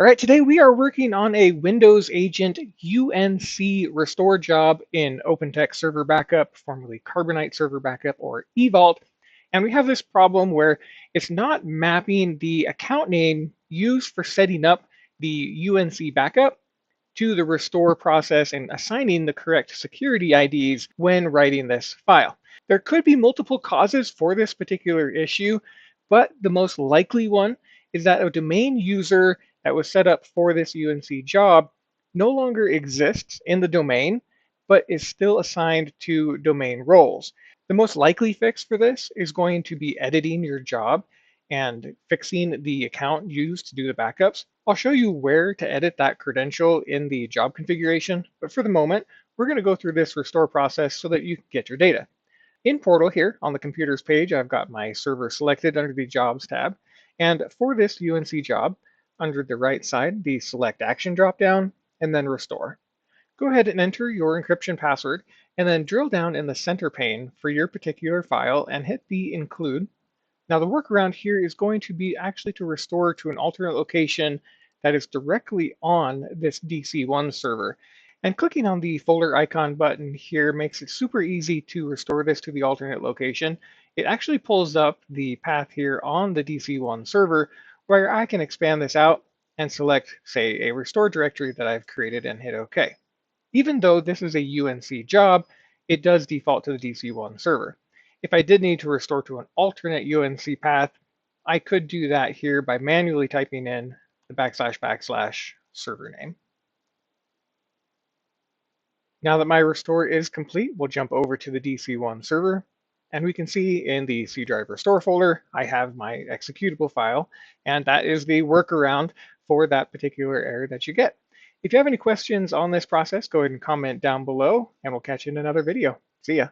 All right, today we are working on a Windows Agent UNC restore job in OpenText Server Backup, formerly Carbonite Server Backup or Evault. And we have this problem where it's not mapping the account name used for setting up the UNC backup to the restore process and assigning the correct security IDs when writing this file. There could be multiple causes for this particular issue, but the most likely one is that a domain user that was set up for this UNC job no longer exists in the domain, but is still assigned to domain roles. The most likely fix for this is going to be editing your job and fixing the account used to do the backups. I'll show you where to edit that credential in the job configuration, but for the moment, we're going to go through this restore process so that you can get your data. In Portal here on the computers page, I've got my server selected under the Jobs tab, and for this UNC job, under the right side, the Select Action dropdown, and then Restore. Go ahead and enter your encryption password, and then drill down in the center pane for your particular file and hit the Include. Now the workaround here is going to be actually to restore to an alternate location that is directly on this DC1 server. And clicking on the folder icon button here makes it super easy to restore this to the alternate location. It actually pulls up the path here on the DC1 server where I can expand this out and select, say, a restore directory that I've created and hit OK. Even though this is a UNC job, it does default to the DC1 server. If I did need to restore to an alternate UNC path, I could do that here by manually typing in the // server name. Now that my restore is complete, we'll jump over to the DC1 server, and we can see in the C drive restore folder, I have my executable file, and that is the workaround for that particular error that you get. If you have any questions on this process, go ahead and comment down below, and we'll catch you in another video. See ya.